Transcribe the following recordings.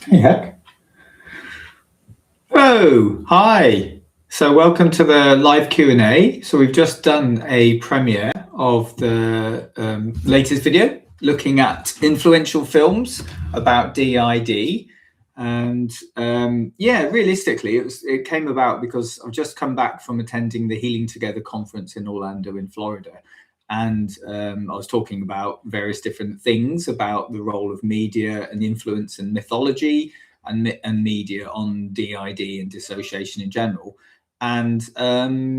Yeah. Oh, hi. So welcome to the live Q&A. So we've just done a premiere of the latest video looking at influential films about DID. And yeah, realistically, it came about because I've just come back from attending the Healing Together conference in Orlando in Florida. And I was talking about various different things about the role of media and influence and mythology and media on DID and dissociation in general. And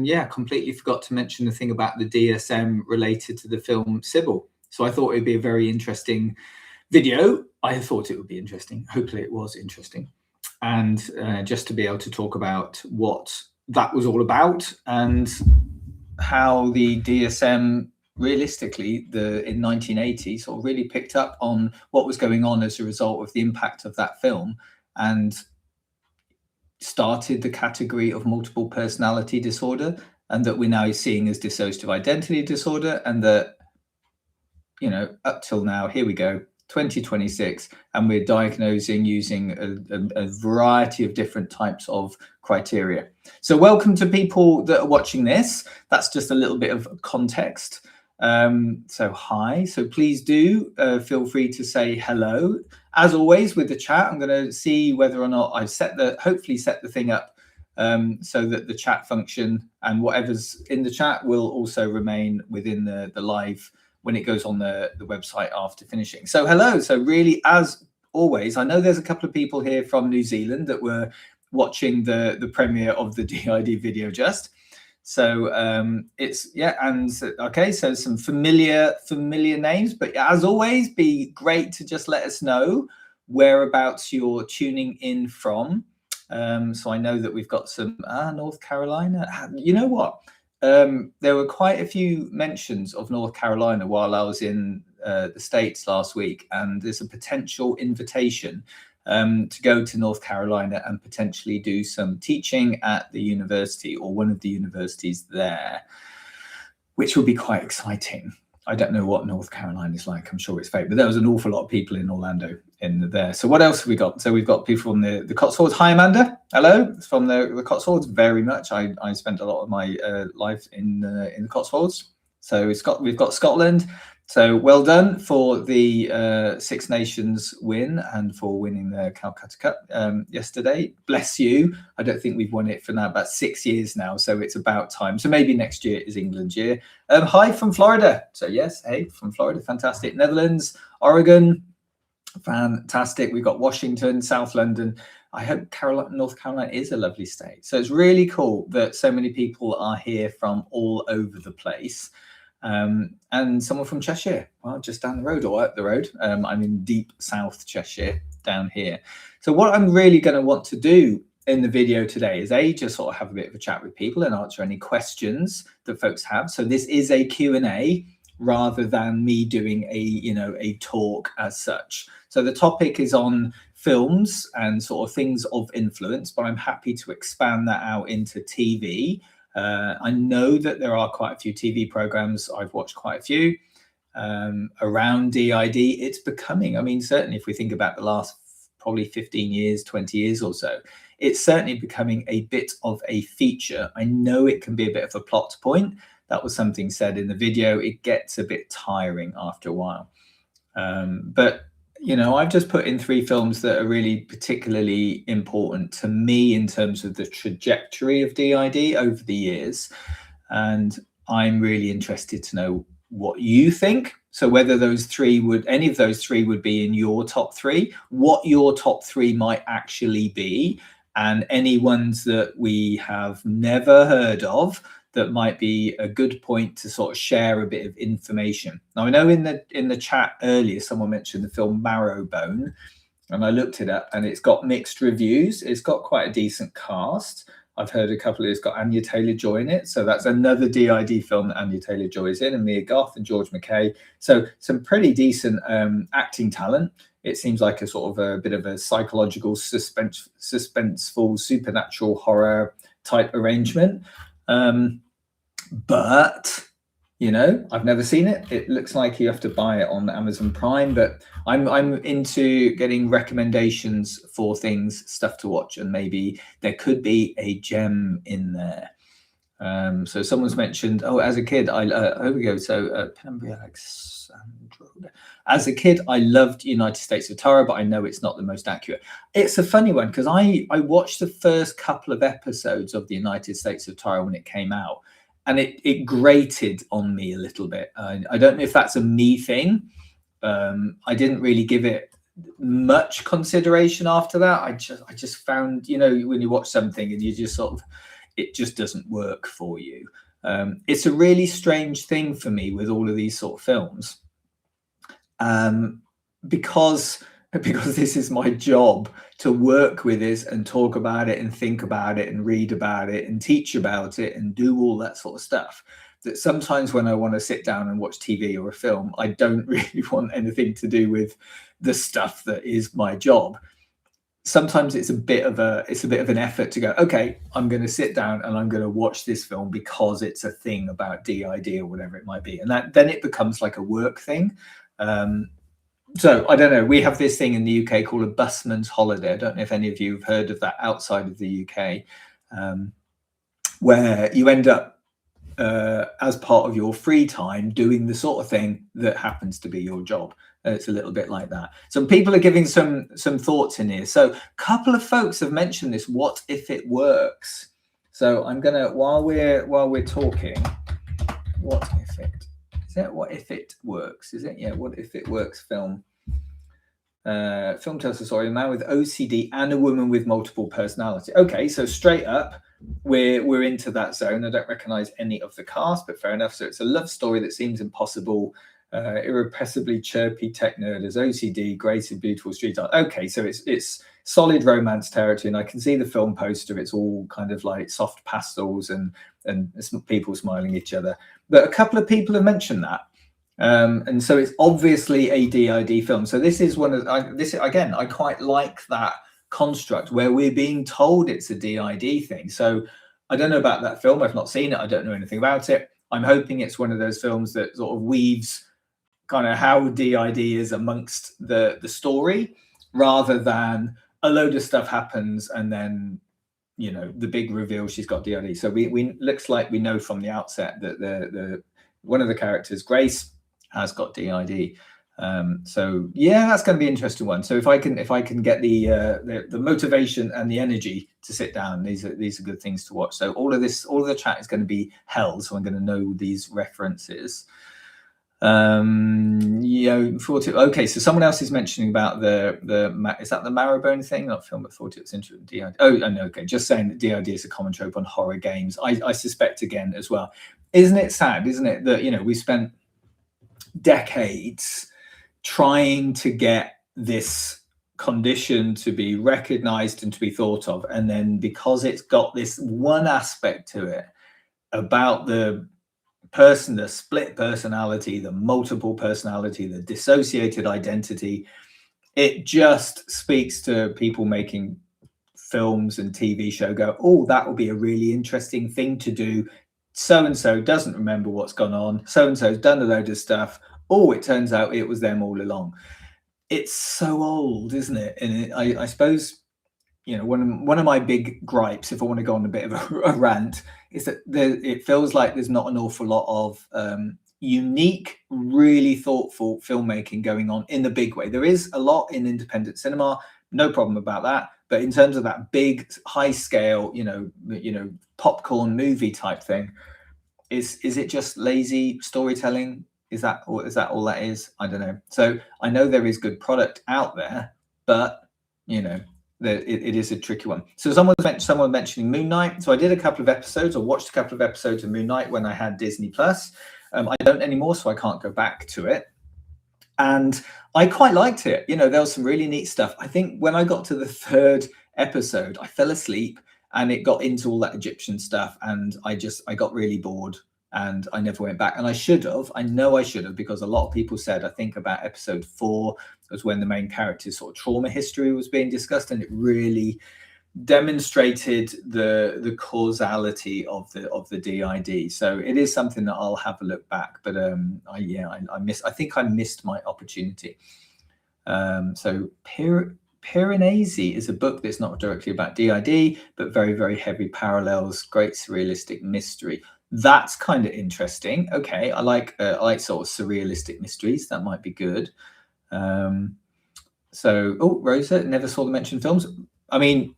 yeah, completely forgot to mention the thing about the DSM related to the film Sybil. So I thought it'd be a very interesting video. I thought it would be interesting. Hopefully it was interesting. And just to be able to talk about what that was all about and how the DSM realistically in 1980 sort of really picked up on what was going on as a result of the impact of that film and started the category of multiple personality disorder, and that we're now seeing as dissociative identity disorder, and that, you know, up till now, here we go, 2026, and we're diagnosing using a variety of different types of criteria. So welcome to people that are watching this. That's just a little bit of context. So hi, so please do feel free to say hello. As always with the chat, I'm going to see whether or not I've hopefully set the thing up so that the chat function and whatever's in the chat will also remain within the live when it goes on the website after finishing. So hello. So really, as always, I know there's a couple of people here from New Zealand that were watching the premiere of the DID video just. So it's, yeah, and okay, so some familiar names, but as always, be great to just let us know whereabouts you're tuning in from. So I know that we've got some North Carolina. You know what? There were quite a few mentions of North Carolina while I was in the States last week, and there's a potential invitation to go to North Carolina and potentially do some teaching at the university or one of the universities there, which would be quite exciting. I don't know what North Carolina is like. I'm sure it's fake, but there was an awful lot of people in Orlando in there. So what else have we got? So we've got people from the Cotswolds. Hi, Amanda. Hello. It's from the Cotswolds. Very much. I spent a lot of my life in the Cotswolds. So we've got Scotland. So well done for the Six Nations win and for winning the Calcutta Cup yesterday. Bless you. I don't think we've won it for now about 6 years now, so it's about time. So maybe next year is England's year. Hi from Florida. So yes, hey, from Florida, fantastic. Netherlands, Oregon, fantastic. We've got Washington, South London. I hope North Carolina is a lovely state. So it's really cool that so many people are here from all over the place. And someone from Cheshire, well, just down the road or up the road. I'm in deep South Cheshire down here. So what I'm really going to want to do in the video today is just sort of have a bit of a chat with people and answer any questions that folks have. So this is a Q&A rather than me doing a talk as such. So the topic is on films and sort of things of influence, but I'm happy to expand that out into TV. I know that there are quite a few TV programs. I've watched quite a few around DID. It's becoming, I mean, certainly if we think about the last probably 15 years, 20 years or so, it's certainly becoming a bit of a feature. I know it can be a bit of a plot point. That was something said in the video. It gets a bit tiring after a while. But you know, I've just put in 3 films that are really particularly important to me in terms of the trajectory of DID over the years. And I'm really interested to know what you think. So whether any of those three would be in your top 3, what your top 3 might actually be, and any ones that we have never heard of that might be a good point to sort of share a bit of information. Now, I know in the chat earlier, someone mentioned the film Marrowbone, and I looked it up, and it's got mixed reviews. It's got quite a decent cast. I've heard a couple of it's got Anya Taylor-Joy in it. So that's another DID film that Anya Taylor-Joy is in, and Mia Goth and George McKay. So some pretty decent acting talent. It seems like a sort of a bit of a psychological suspenseful supernatural horror type arrangement. But You know, I've never seen it. It looks like you have to buy it on Amazon Prime, but I'm into getting recommendations for things, stuff to watch, and maybe there could be a gem in there. So someone's mentioned, oh, as a kid, here we go. So Pembry Alexandro. As a kid, I loved United States of Tara, but I know it's not the most accurate. It's a funny one because I watched the first couple of episodes of the United States of Tara when it came out, and it grated on me a little bit. I don't know if that's a me thing. I didn't really give it much consideration after that. I just found, when you watch something and you just sort of, it just doesn't work for you. It's a really strange thing for me with all of these sort of films, because this is my job to work with this and talk about it and think about it and read about it and teach about it and do all that sort of stuff, that sometimes when I want to sit down and watch TV or a film, I don't really want anything to do with the stuff that is my job. Sometimes it's a bit of an effort to go, okay, I'm going to sit down and I'm going to watch this film because it's a thing about DID or whatever it might be, and then it becomes like a work thing. So I don't know. We have this thing in the UK called a busman's holiday. I don't know if any of you have heard of that outside of the UK, where you end up as part of your free time doing the sort of thing that happens to be your job. It's a little bit like that. Some people are giving some thoughts in here. So a couple of folks have mentioned this. What if it works? So I'm gonna, while we're talking, what if it? Is that what if it works? Is it? Yeah. What if it works? Film. Film tells the story: a man with OCD and a woman with multiple personality. Okay, so straight up, we're into that zone. I don't recognise any of the cast, but fair enough. So it's a love story that seems impossible. Irrepressibly chirpy tech nerd as OCD, grace of beautiful street art. Okay, so it's solid romance territory, and I can see the film poster. It's all kind of like soft pastels and people smiling at each other. But a couple of people have mentioned that. And so it's obviously a DID film. So this is one of this again. I quite like that construct where we're being told it's a DID thing. So I don't know about that film. I've not seen it. I don't know anything about it. I'm hoping it's one of those films that sort of weaves kind of how DID is amongst the story, rather than a load of stuff happens and then the big reveal she's got DID. So we looks like we know from the outset that the one of the characters, Grace, has got DID. So yeah, that's going to be an interesting one. So if I can get the motivation and the energy to sit down, these are good things to watch. So all of the chat is going to be held, so I'm going to know these references. Okay, so someone else is mentioning about is that the Marrowbone thing? Not film, but thought it was into DID. Oh no, okay, just saying that DID is a common trope on horror games. I suspect again as well. Isn't it sad, isn't it, that we spent decades trying to get this condition to be recognized and to be thought of, and then because it's got this one aspect to it about the person, the split personality, the multiple personality, the dissociated identity, it just speaks to people making films and TV show go, oh, that will be a really interesting thing to do. So and so doesn't remember what's gone on. So and so's done a load of stuff. Oh, it turns out it was them all along. It's so old, isn't it? And I suppose one of my big gripes, if I want to go on a bit of a rant, is that it feels like there's not an awful lot of unique, really thoughtful filmmaking going on in the big way. There is a lot in independent cinema, no problem about that. But in terms of that big, high scale, popcorn movie type thing, is it just lazy storytelling? Is that all that is? I don't know. So I know there is good product out there, but it is a tricky one. So someone mentioning Moon Knight. So I did a couple of episodes, or watched a couple of episodes of Moon Knight when I had Disney Plus. I don't anymore, so I can't go back to it. And I quite liked it. There was some really neat stuff. I think when I got to the third episode, I fell asleep and it got into all that Egyptian stuff, and I got really bored. And I never went back. And I know I should have, because a lot of people said, I think about episode 4 was when the main character's sort of trauma history was being discussed, and it really demonstrated the causality of the DID. So it is something that I'll have a look back. But I think I missed my opportunity. So Piranesi is a book that's not directly about DID, but very, very heavy parallels, great surrealistic mystery. That's kind of interesting. Okay, I like sort of surrealistic mysteries. That might be good. Rosa never saw the mentioned films. I mean,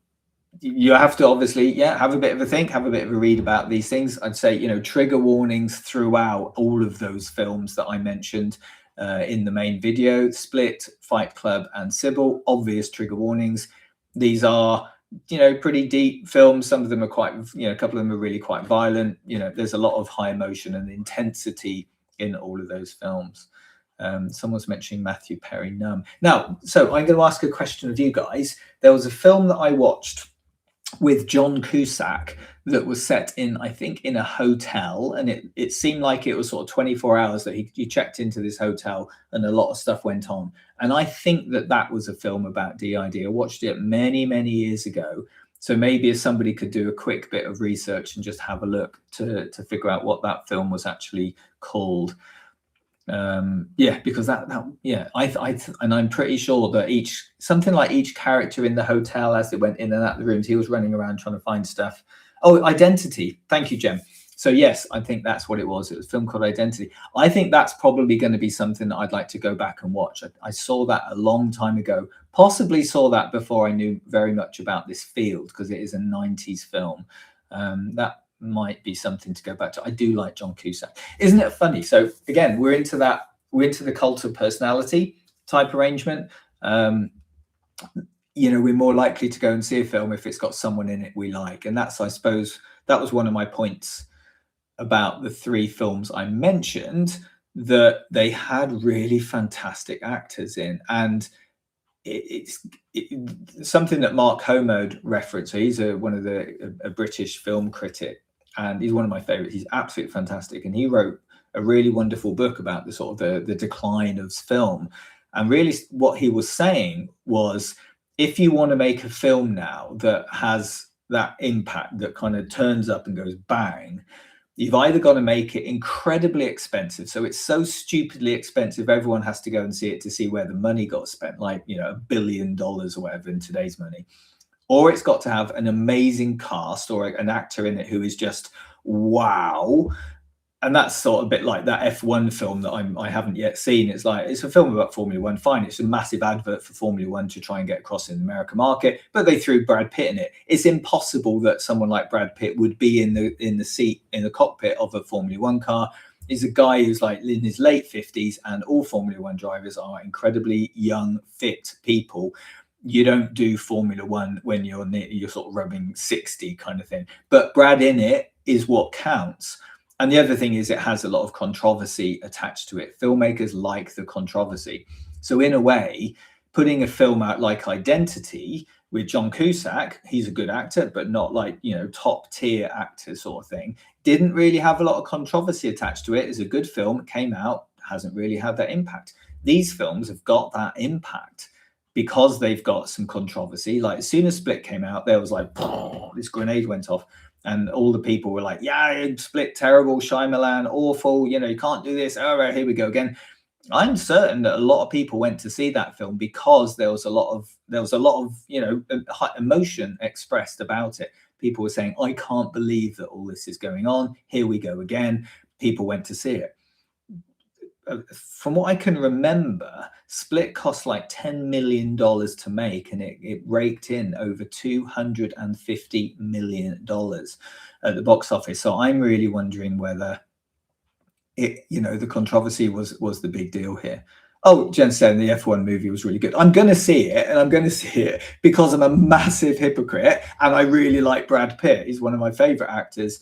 you have to obviously, have a bit of a think, have a bit of a read about these things. I'd say, trigger warnings throughout all of those films that I mentioned in the main video: Split, Fight Club, and Sybil. Obvious trigger warnings. These are, pretty deep films. Some of them are quite, a couple of them are really quite violent. There's a lot of high emotion and intensity in all of those films. Someone's mentioning Matthew Perry Numb. Now, so I'm going to ask a question of you guys. There was a film that I watched with John Cusack that was set in, I think, in a hotel, and it seemed like it was sort of 24 hours that he checked into this hotel and a lot of stuff went on. And I think that was a film about DID. I watched it many, many years ago. So maybe if somebody could do a quick bit of research and just have a look to figure out what that film was actually called. Because and I'm pretty sure that something like each character in the hotel, as they went in and out the rooms, he was running around trying to find stuff. Oh, Identity. Thank you, Jem. So yes, I think that's what it was. It was a film called Identity. I think that's probably going to be something that I'd like to go back and watch. I saw that a long time ago, possibly saw that before I knew very much about this field, because it is a 90s film. That might be something to go back to. I do like John Cusack. Isn't it funny? So again, we're into the cult of personality type arrangement. We're more likely to go and see a film if it's got someone in it we like. And that's, I suppose, that was one of my points about the three films I mentioned, that they had really fantastic actors in. And it's something that Mark Homode referenced. So he's a British film critic, and he's one of my favorites. He's absolutely fantastic. And he wrote a really wonderful book about the sort of the decline of film. And really what he was saying was, if you want to make a film now that has that impact, that kind of turns up and goes bang, you've either got to make it incredibly expensive. So it's so stupidly expensive, everyone has to go and see it to see where the money got spent, like, $1 billion or whatever in today's money. Or it's got to have an amazing cast or an actor in it who is just wow. And that's sort of a bit like that F1 film that I haven't yet seen. It's like, it's a film about Formula One. Fine, it's a massive advert for Formula One to try and get across in the American market, but they threw Brad Pitt in it. It's impossible that someone like Brad Pitt would be in the seat, in the cockpit of a Formula One car. He's a guy who's like in his late 50s, and all Formula One drivers are incredibly young, fit people. You don't do Formula One when you're sort of rubbing 60 kind of thing. But Brad in it is what counts. And the other thing is, it has a lot of controversy attached to it. Filmmakers like the controversy. So in a way, putting a film out like Identity with John Cusack, he's a good actor, but not like, top tier actor sort of thing, didn't really have a lot of controversy attached to it. It's a good film, it came out, hasn't really had that impact. These films have got that impact because they've got some controversy. Like as soon as Split came out, there was like, this grenade went off. And all the people were like, yeah, Split, terrible, Shyamalan, awful, you can't do this. All right, here we go again. I'm certain that a lot of people went to see that film because there was a lot of emotion expressed about it. People were saying, I can't believe that all this is going on. Here we go again. People went to see it. From what I can remember, Split cost like $10 million to make, and it raked in over $250 million at the box office. So I'm really wondering whether the controversy was the big deal here. Oh, Jen said the F1 movie was really good. I'm going to see it, and I'm going to see it because I'm a massive hypocrite, and I really like Brad Pitt. He's one of my favorite actors.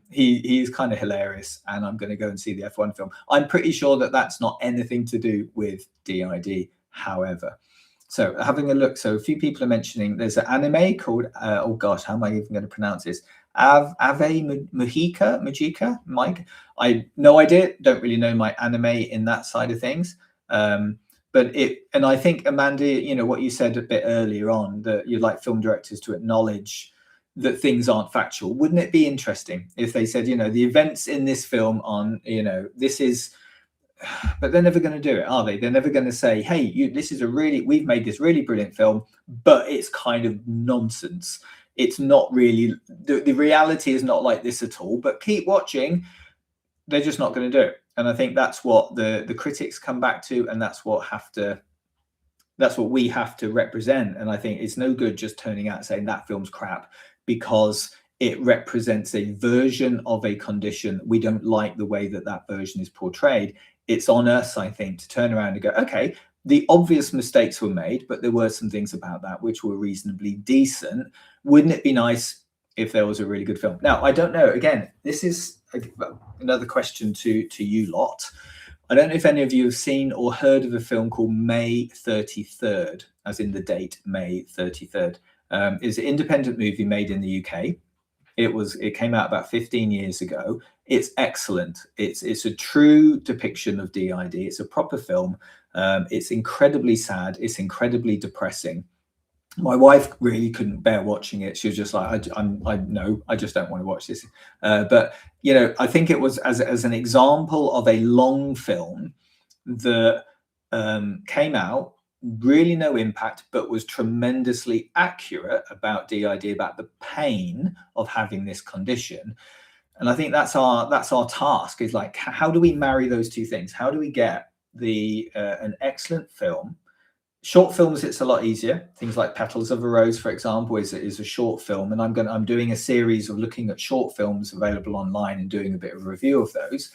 He's kind of hilarious, and I'm going to go and see the F1 film. I'm pretty sure that that's not anything to do with DID, however. So having a look, so a few people are mentioning there's an anime called, how am I even going to pronounce this? Ave Majika, Mike. I no idea, don't really know my anime in that side of things. but and I think, Amanda, you know, what you said a bit earlier on, that you'd like film directors to acknowledge that things aren't factual. Wouldn't it be interesting if they said, you know, the events in this film on, you know, this is, but they're never going to do it, are they? They're never going to say, hey, this is we've made this really brilliant film, but it's kind of nonsense. It's not really, the reality is not like this at all, but keep watching. They're just not going to do it. And I think that's what the critics come back to, and that's what we have to represent. And I think it's no good just turning out and saying that film's crap because it represents a version of a condition. We don't like the way that version is portrayed. It's on us, I think, to turn around and go, okay, the obvious mistakes were made, but there were some things about that which were reasonably decent. Wouldn't it be nice if there was a really good film? Now, I don't know. Again, this is another question to you lot. I don't know if any of you have seen or heard of a film called May 33rd, as in the date May 33rd. It's an independent movie made in the UK. It came out about 15 years ago. It's excellent. It's a true depiction of DID. It's a proper film. It's incredibly sad. It's incredibly depressing. My wife really couldn't bear watching it. She was just like, I just don't want to watch this. But you know, I think it was as an example of a long film that came out, really no impact, but was tremendously accurate about DID, about the pain of having this condition. And I think that's our task, is like, how do we marry those two things? How do we get an excellent film? Short films, it's a lot easier. Things like Petals of a Rose, for example, is a short film, and I'm doing a series of looking at short films available online and doing a bit of a review of those.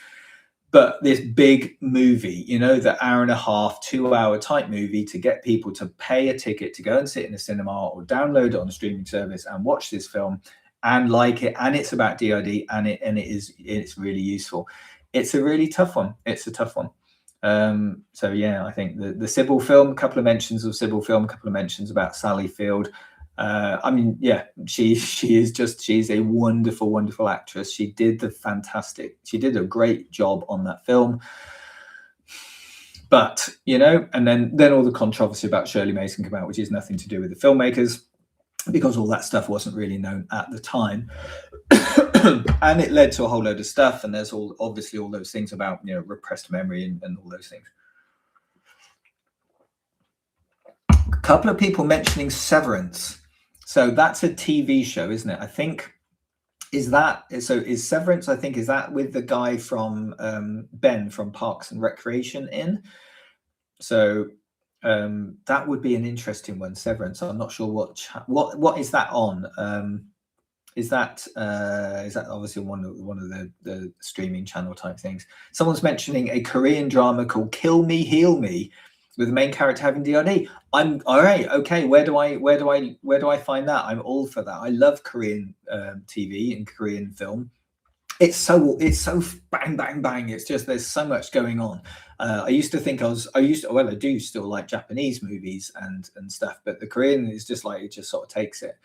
But this big movie, you know, the hour and a half, 2-hour type movie to get people to pay a ticket to go and sit in a cinema or download it on a streaming service and watch this film and like it, and it's about DID, and it's really useful. It's a really tough one. It's a tough one. So yeah, I think the Sybil film, a couple of mentions of Sybil film, a couple of mentions about Sally Field. I mean, yeah, she's a wonderful, wonderful actress. She did a great job on that film. But, you know, and then all the controversy about Shirley Mason came out, which is nothing to do with the filmmakers, because all that stuff wasn't really known at the time. And it led to a whole load of stuff. And there's obviously all those things about, you know, repressed memory and all those things. A couple of people mentioning Severance. So that's a TV show, isn't it? I think, is Severance, I think, is that with the guy from Ben from Parks and Recreation in? So that would be an interesting one, Severance. I'm not sure what is that on? Is that obviously one of the streaming channel type things? Someone's mentioning a Korean drama called Kill Me, Heal Me, with the main character having DID. I'm all right. Okay, where do I find that? I'm all for that. I love Korean TV and Korean film. It's so bang bang bang. It's just, there's so much going on. I used to think I do still like Japanese movies and stuff, but the Korean is just like, it just sort of takes it.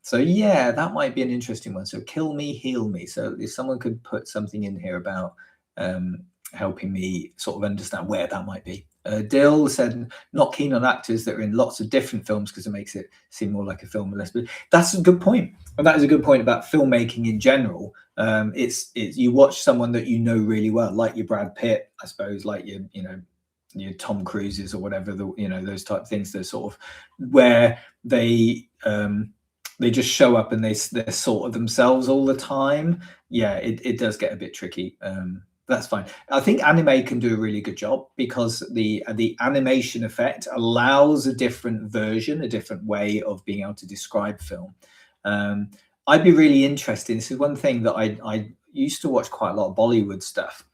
So yeah, that might be an interesting one. So Kill Me, Heal Me. So if someone could put something in here about helping me sort of understand where that might be. Dill said not keen on actors that are in lots of different films because it makes it seem more like a film or less. But that's a good point. And that is a good point about filmmaking in general. It's you watch someone that you know really well, like your Brad Pitt, I suppose, like your Tom Cruises or whatever, those type of things. They're sort of where they just show up and they're sort of themselves all the time. Yeah, it does get a bit tricky. That's fine. I think anime can do a really good job because the animation effect allows a different version, a different way of being able to describe film. I'd be really interested. This is one thing that I used to watch quite a lot of Bollywood stuff.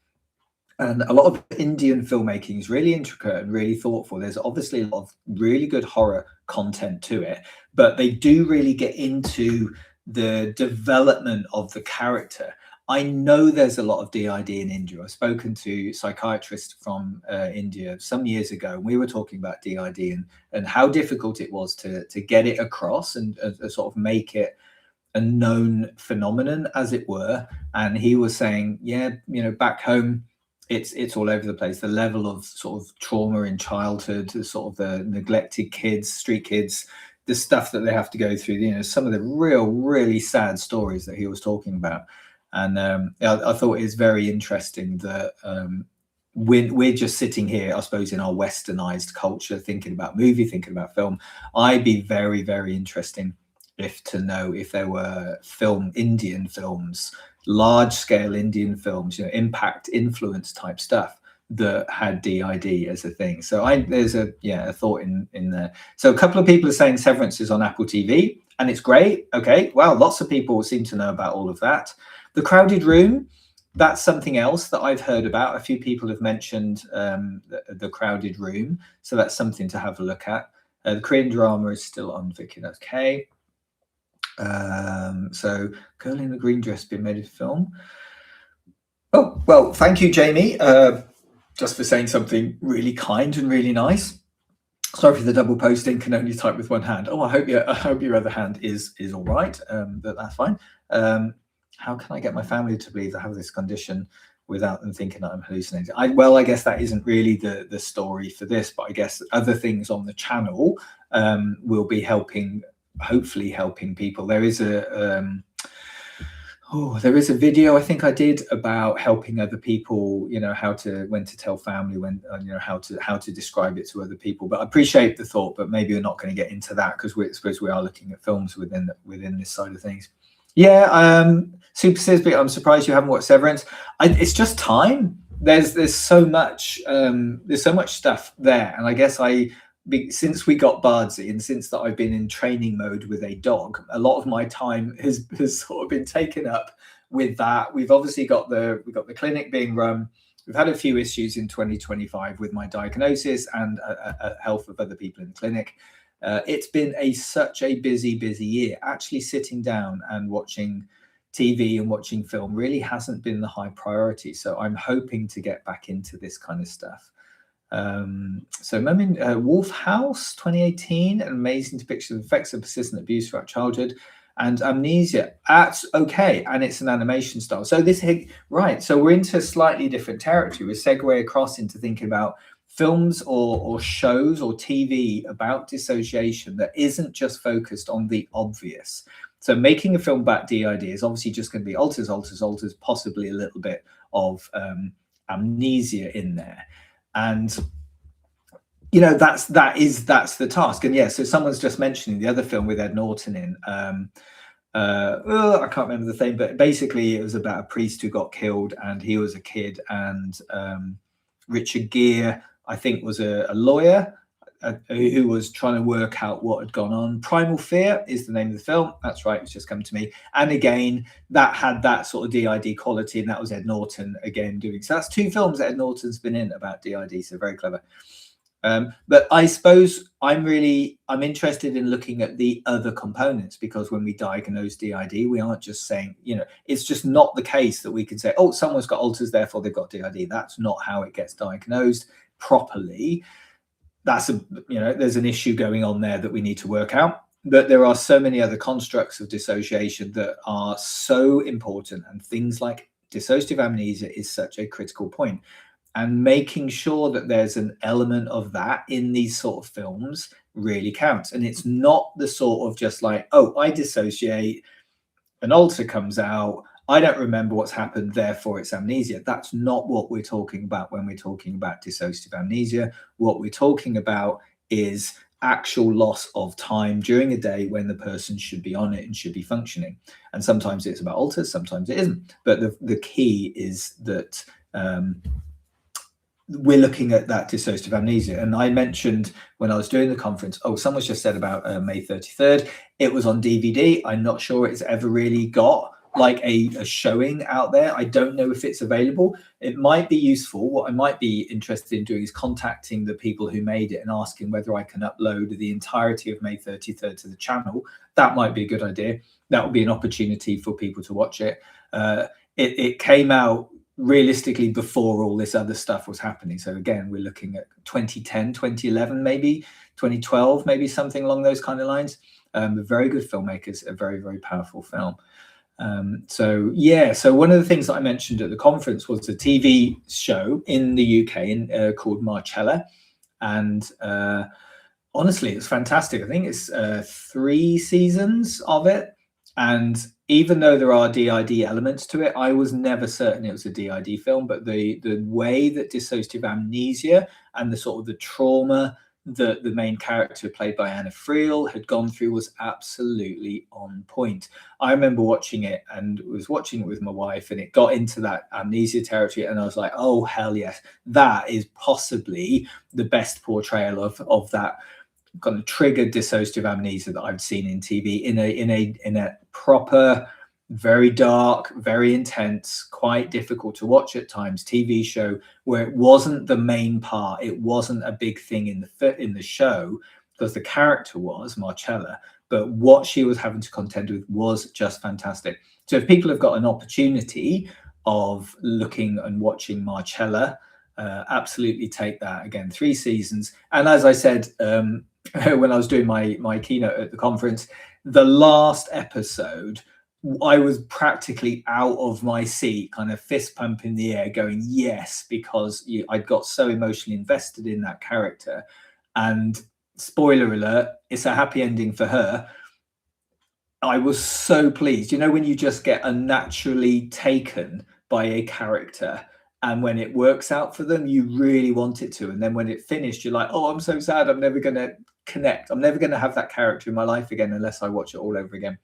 And a lot of Indian filmmaking is really intricate and really thoughtful. There's obviously a lot of really good horror content to it, but they do really get into the development of the character. I know there's a lot of DID in India. I've spoken to psychiatrists from India some years ago, and we were talking about DID and how difficult it was to get it across and sort of make it a known phenomenon, as it were. And he was saying, yeah, back home, it's all over the place. The level of sort of trauma in childhood, the sort of the neglected kids, street kids, the stuff that they have to go through, you know, some of the really sad stories that he was talking about. And I thought it was very interesting that we're just sitting here, I suppose, in our westernized culture, thinking about movie, thinking about film. I'd be very, very interesting to know if there were Indian films, large scale Indian films, you know, impact influence type stuff that had DID as a thing. So there's a thought in there. So a couple of people are saying Severance is on Apple TV and it's great. Okay, well, lots of people seem to know about all of that. The Crowded Room, that's something else that I've heard about. A few people have mentioned the Crowded Room, so that's something to have a look at. The Korean drama is still on Vicky. Okay. So Girl in the Green Dress being made into film. Oh, well, thank you, Jamie, just for saying something really kind and really nice. Sorry for the double posting, can only type with one hand. Oh, I hope your other hand is all right, but that's fine. How can I get my family to believe I have this condition without them thinking that I'm hallucinating? Well, I guess that isn't really the story for this, but I guess other things on the channel will be hopefully helping people. There is a video I think I did about helping other people, you know, when to tell family, when you know, how to describe it to other people. But I appreciate the thought, but maybe we're not going to get into that because I suppose we are looking at films within this side of things. Yeah, Super Sisby, I'm surprised you haven't watched Severance. It's just time. There's so much stuff there, and I guess since we got Bardsey and since that I've been in training mode with a dog, a lot of my time has sort of been taken up with that. We've obviously got the clinic being run. We've had a few issues in 2025 with my diagnosis and health of other people in the clinic. It's been such a busy year. Actually sitting down and watching TV and watching film really hasn't been the high priority. So I'm hoping to get back into this kind of stuff. So Wolf House 2018, an amazing depiction of effects of persistent abuse throughout childhood and amnesia. That's okay, and it's an animation style. So so we're into slightly different territory. We segue across into thinking about films or shows or TV about dissociation that isn't just focused on the obvious. So making a film about DID is obviously just going to be alters, possibly a little bit of amnesia in there. And you know, that's the task. And yeah, so someone's just mentioning the other film with Ed Norton in. I can't remember the thing, but basically it was about a priest who got killed and he was a kid, and Richard Gere, I think, was a lawyer who was trying to work out what had gone on. Primal Fear is the name of the film. That's right, it's just come to me. And again, that had that sort of DID quality, and that was Ed Norton again doing. So that's two films that Ed Norton's been in about DID, so very clever. But I suppose I'm interested in looking at the other components, because when we diagnose DID, we aren't just saying, you know, it's just not the case that we can say, oh, someone's got alters, therefore they've got DID. That's not how it gets diagnosed properly. There's an issue going on there that we need to work out. But there are so many other constructs of dissociation that are so important, and things like dissociative amnesia is such a critical point. And making sure that there's an element of that in these sort of films really counts. And it's not the sort of just like, oh, I dissociate, an alter comes out, I don't remember what's happened, therefore it's amnesia. That's not what we're talking about when we're talking about dissociative amnesia. What we're talking about is actual loss of time during a day when the person should be on it and should be functioning. And sometimes it's about alters, sometimes it isn't. But the key is that we're looking at that dissociative amnesia. And I mentioned when I was doing the conference, someone's just said about May 33rd. It was on DVD. I'm not sure it's ever really got like a showing out there. I don't know if it's available. It might be useful. What I might be interested in doing is contacting the people who made it and asking whether I can upload the entirety of May 33rd to the channel. That might be a good idea. That would be an opportunity for people to watch it. It came out realistically before all this other stuff was happening. So again, we're looking at 2010, 2011, maybe 2012, maybe something along those kind of lines. Very good filmmakers, a very, very powerful film. So yeah, so one of the things that I mentioned at the conference was a TV show in the UK called Marcella, and honestly, it's fantastic. I think it's 3 seasons of it, and even though there are DID elements to it, I was never certain it was a DID film. But the way that dissociative amnesia and the sort of the trauma that the main character, played by Anna Friel, had gone through was absolutely on point. I remember watching it and was watching it with my wife, and it got into that amnesia territory, and I was like, oh hell yes, that is possibly the best portrayal of that kind of triggered dissociative amnesia that I've seen in TV in a proper, very dark, very intense, quite difficult to watch at times TV show, where it wasn't the main part, it wasn't a big thing in the show, because the character was Marcella, but what she was having to contend with was just fantastic. So if people have got an opportunity of looking and watching Marcella, absolutely take that. Again, 3 seasons, and as I said, when I was doing my keynote at the conference, the last episode, I was practically out of my seat, kind of fist pump in the air, going yes, because I'd got so emotionally invested in that character. And spoiler alert, it's a happy ending for her. I was so pleased. You know, when you just get unnaturally taken by a character, and when it works out for them, you really want it to. And then when it finished, you're like, oh, I'm so sad. I'm never going to connect. I'm never going to have that character in my life again unless I watch it all over again.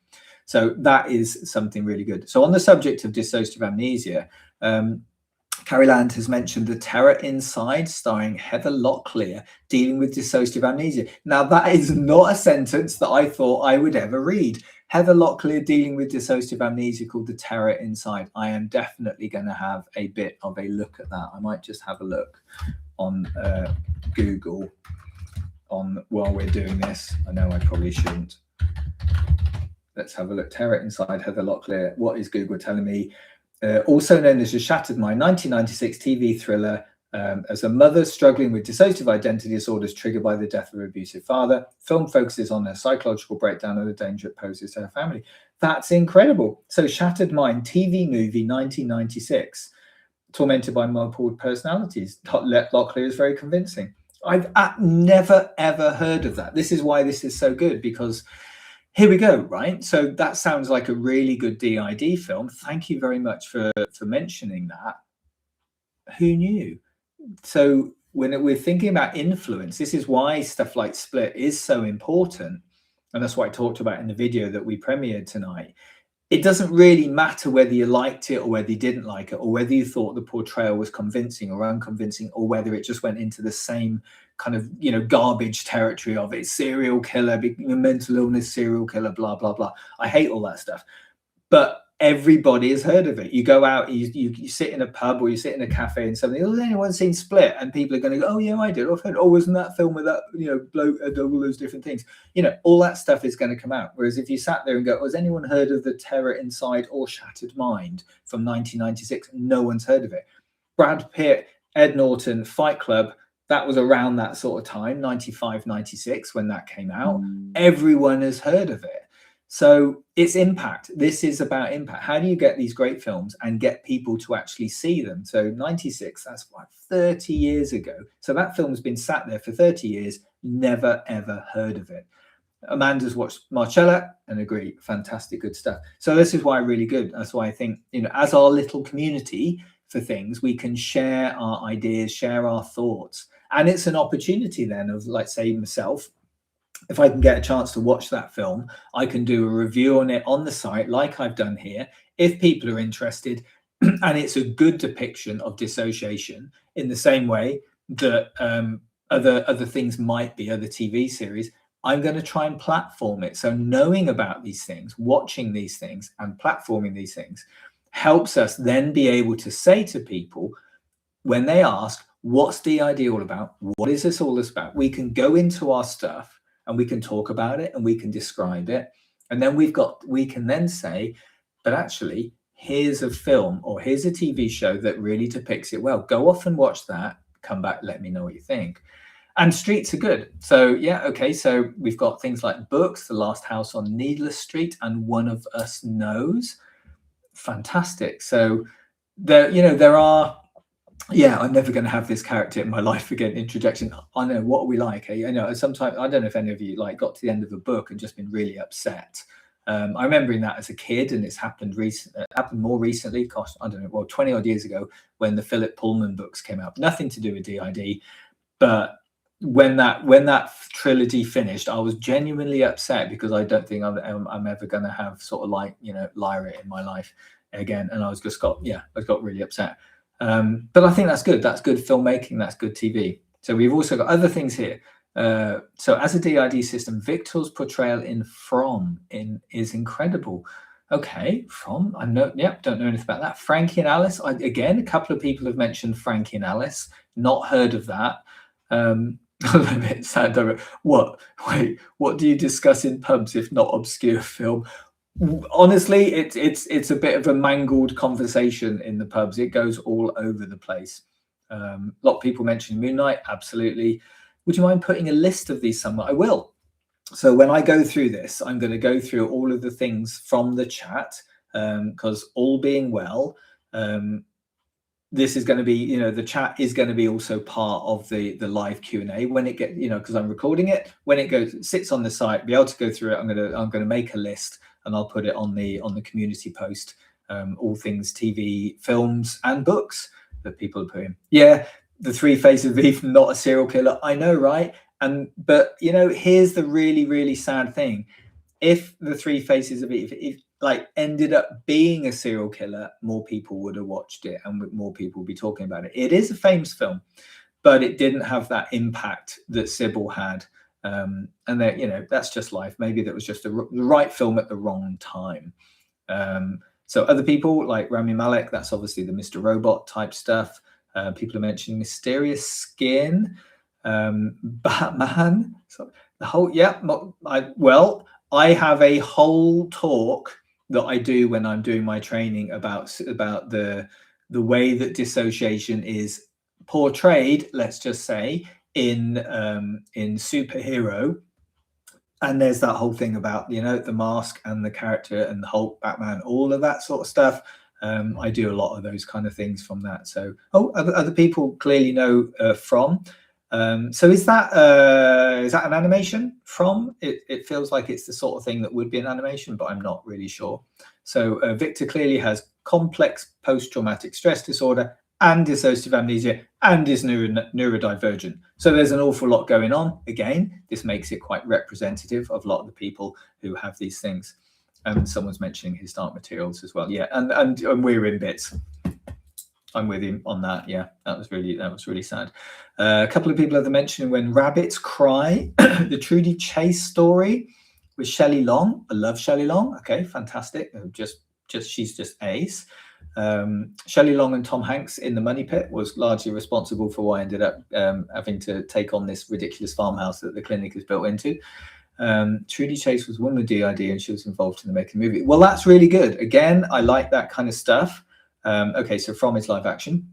So that is something really good. So on the subject of dissociative amnesia, Carrie Land has mentioned The Terror Inside, starring Heather Locklear, dealing with dissociative amnesia. Now, that is not a sentence that I thought I would ever read. Heather Locklear dealing with dissociative amnesia, called The Terror Inside. I am definitely going to have a bit of a look at that. I might just have a look on Google while we're doing this. I know I probably shouldn't. Let's have a look. Terror Inside, Heather Locklear. What is Google telling me? Also known as A Shattered Mind, 1996 TV thriller. As a mother struggling with dissociative identity disorders triggered by the death of her abusive father, film focuses on her psychological breakdown and the danger it poses to her family. That's incredible. So Shattered Mind, TV movie, 1996, tormented by multiple personalities. Locklear is very convincing. I've never, ever heard of that. This is why this is so good, because here we go, right? So that sounds like a really good DID film. Thank you very much for mentioning that. Who knew? So when we're thinking about influence, this is why stuff like Split is so important. And that's what I talked about in the video that we premiered tonight. It doesn't really matter whether you liked it or whether you didn't like it, or whether you thought the portrayal was convincing or unconvincing, or whether it just went into the same kind of, garbage territory of it, serial killer, mental illness, serial killer, blah, blah, blah. I hate all that stuff. But everybody has heard of it. You go out, you sit in a pub or you sit in a cafe and something, has anyone seen Split? And people are going to go, oh yeah, I did. I've heard, oh, wasn't that film with that, bloke, all those different things? All that stuff is going to come out. Whereas if you sat there and go, has anyone heard of The Terror Inside or Shattered Mind from 1996? No one's heard of it. Brad Pitt, Ed Norton, Fight Club, that was around that sort of time, 95, 96, when that came out. Everyone has heard of it. So it's impact. This is about impact. How do you get these great films and get people to actually see them? So 96, that's what, 30 years ago. So that film's been sat there for 30 years, never, ever heard of it. Amanda's watched Marcella and agree, fantastic, good stuff. So this is why really good. That's why I think, as our little community for things, we can share our ideas, share our thoughts. And it's an opportunity then of, like, say, myself, if I can get a chance to watch that film, I can do a review on it on the site, like I've done here, if people are interested. And it's a good depiction of dissociation in the same way that other things might be, other TV series. I'm going to try and platform it. So knowing about these things, watching these things and platforming these things helps us then be able to say to people when they ask, what's DID all about? What is this all about? We can go into our stuff and we can talk about it and we can describe it. And then we can then say, but actually, here's a film or here's a TV show that really depicts it well. Go off and watch that. Come back, let me know what you think. And streets are good. So yeah, okay. So we've got things like books, The Last House on Needless Street and One of Us Knows. fantastic. So there are, yeah, I'm never going to have this character in my life again. Interjection. I know, what are we like? Sometimes I don't know if any of you like got to the end of a book and just been really upset. I remember that as a kid, and it's happened happened more recently. Gosh, I don't know, well, 20 odd years ago, when the Philip Pullman books came out. Nothing to do with DID, but when that trilogy finished, I was genuinely upset, because I don't think I'm ever going to have sort of like, Lyra in my life again, and I got really upset. But I think that's good. That's good filmmaking. That's good TV. So we've also got other things here. So as a DID system, Victor's portrayal in From is incredible. Okay, From, don't know anything about that. Frankie and Alice, again, a couple of people have mentioned Frankie and Alice. Not heard of that. A bit sad. What do you discuss in pubs if not obscure film? Honestly, it's a bit of a mangled conversation in the pubs. It goes all over the place. A lot of people mention Moon Knight. Absolutely. Would you mind putting a list of these somewhere? I will. So when I go through this, I'm going to go through all of the things from the chat, because all being well, this is going to be, the chat is going to be also part of the live Q&A when it gets, because I'm recording it. When it sits on the site, be able to go through it. I'm going to make a list, and I'll put it on the community post. All things TV, films, and books that people are putting. Yeah, the Three Faces of Eve, not a serial killer. I know, right? But here's the really, really sad thing. If the Three Faces of Eve ended up being a serial killer, more people would have watched it, and more people would be talking about it. It is a famous film, but it didn't have that impact that Sybil had. And that, that's just life. Maybe that was just the right film at the wrong time. So other people like Rami Malek, that's obviously the Mr. Robot type stuff. People are mentioning Mysterious Skin, Batman. So the whole, I have a whole talk that I do when I'm doing my training about the way that dissociation is portrayed, let's just say, in superhero. And there's that whole thing about, the mask and the character and the Hulk, Batman, all of that sort of stuff. I do a lot of those kind of things from that. So, other people clearly know From. So is that an animation? From? It feels like it's the sort of thing that would be an animation, but I'm not really sure. So Victor clearly has complex post-traumatic stress disorder and dissociative amnesia, and is neurodivergent. So there's an awful lot going on. Again, this makes it quite representative of a lot of the people who have these things. Someone's mentioning his Dark Materials as well. Yeah, and we're in bits. I'm with him on that. Yeah, that was really sad. A couple of people have mentioned When Rabbits Cry, the Trudy Chase story with Shelley Long. I love Shelley Long. Okay, fantastic. She's just ace. Shelley Long and Tom Hanks in The Money Pit was largely responsible for why I ended up having to take on this ridiculous farmhouse that the clinic is built into. Trudy Chase was one with DID, and she was involved in the making movie. Well, that's really good. Again, I like that kind of stuff. Okay, so From is live action,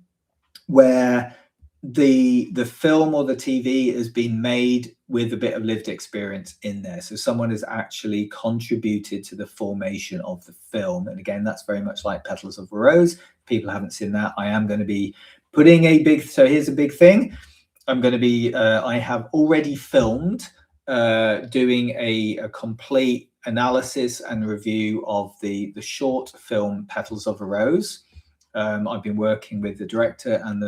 where the film or the TV has been made with a bit of lived experience in there. So someone has actually contributed to the formation of the film. And again, that's very much like Petals of a Rose. People haven't seen that. I am going to be putting so here's a big thing. I'm going to be, I have already filmed doing a complete analysis and review of the short film Petals of a Rose. I've been working with the director and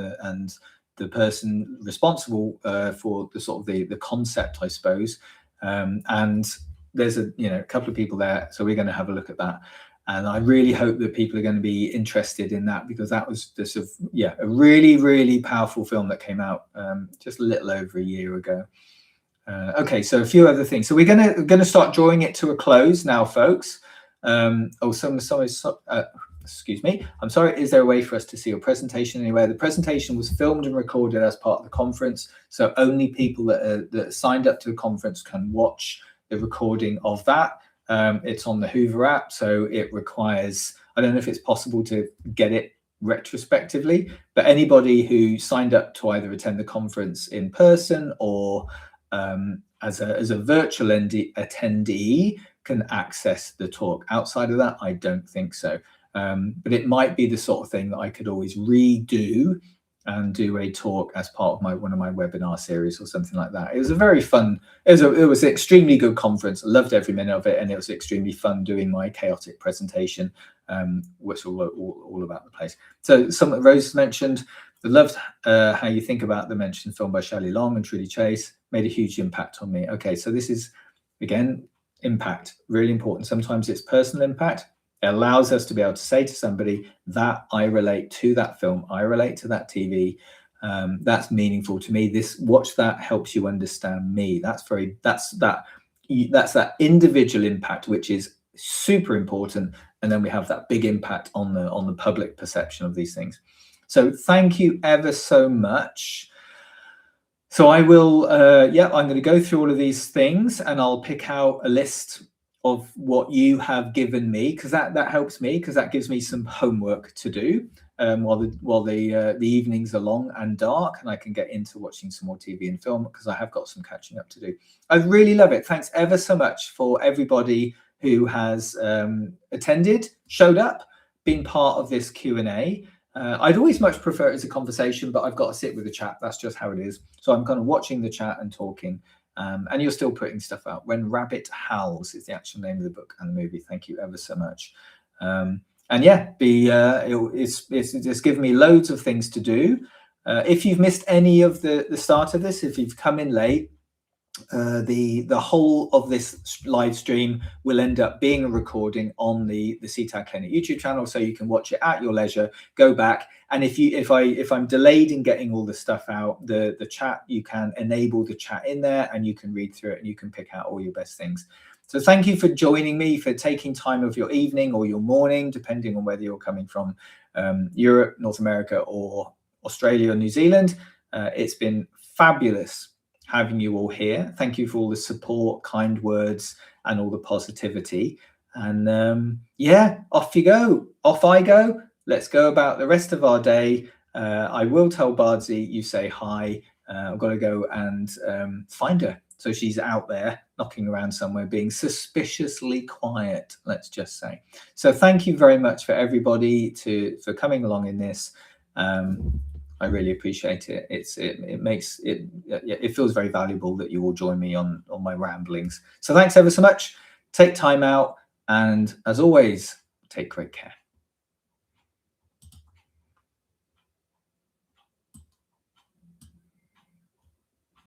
the person responsible for the sort of the concept, I suppose. And there's a couple of people there, so we're going to have a look at that. And I really hope that people are going to be interested in that, because that was a really, really powerful film that came out just a little over a year ago. Okay, so a few other things. So we're going to start drawing it to a close now, folks. Excuse me. I'm sorry. Is there a way for us to see your presentation anywhere? The presentation was filmed and recorded as part of the conference, so only people that signed up to the conference can watch the recording of that. It's on the Hoover app, so it requires, I don't know if it's possible to get it retrospectively, but anybody who signed up to either attend the conference in person or as a virtual attendee can access the talk. Outside of that, I don't think so. But it might be the sort of thing that I could always redo and do a talk as part of one of my webinar series or something like that. It was a very fun, it was an extremely good conference. I loved every minute of it, and it was extremely fun doing my chaotic presentation, which was all about the place. So something Rose mentioned, I loved how you think about the mentioned film by Shelley Long and Trudy Chase, made a huge impact on me. Okay, so this is, again, impact, really important. Sometimes it's personal impact. It allows us to be able to say to somebody that I relate to that film, I relate to that TV, that's meaningful to me. Watch that helps you understand me. That's that individual impact, which is super important. And then we have that big impact on the public perception of these things. So thank you ever so much. So I will, I'm going to go through all of these things, and I'll pick out a list of what you have given me, because that helps me, because that gives me some homework to do while the evenings are long and dark, and I can get into watching some more TV and film, because I have got some catching up to do. I really love it. Thanks ever so much for everybody who has attended, showed up, been part of this Q&A. I'd always much prefer it as a conversation, but I've got to sit with the chat. That's just how it is. So I'm kind of watching the chat and talking. And you're still putting stuff out. When Rabbit Howls is the actual name of the book and the movie. Thank you ever so much. And yeah, it's given me loads of things to do. If you've missed any of the start of this, if you've come in late, the whole of this live stream will end up being a recording on the CTAG Clinic YouTube channel, so you can watch it at your leisure. Go back, and if I'm delayed in getting all the stuff out, the chat, you can enable the chat in there, and you can read through it, and you can pick out all your best things. So thank you for joining me, for taking time of your evening or your morning, depending on whether you're coming from Europe, North America, or Australia or New Zealand. It's been fabulous having you all here. Thank you for all the support, kind words, and all the positivity. And yeah, off you go. Off I go. Let's go about the rest of our day. I will tell Bardsey you say hi. I've got to go and find her. So she's out there knocking around somewhere, being suspiciously quiet, let's just say. So thank you very much for everybody for coming along in this. I really appreciate it. It feels very valuable that you all join me on my ramblings. So thanks ever so much. Take time out, and as always, take great care.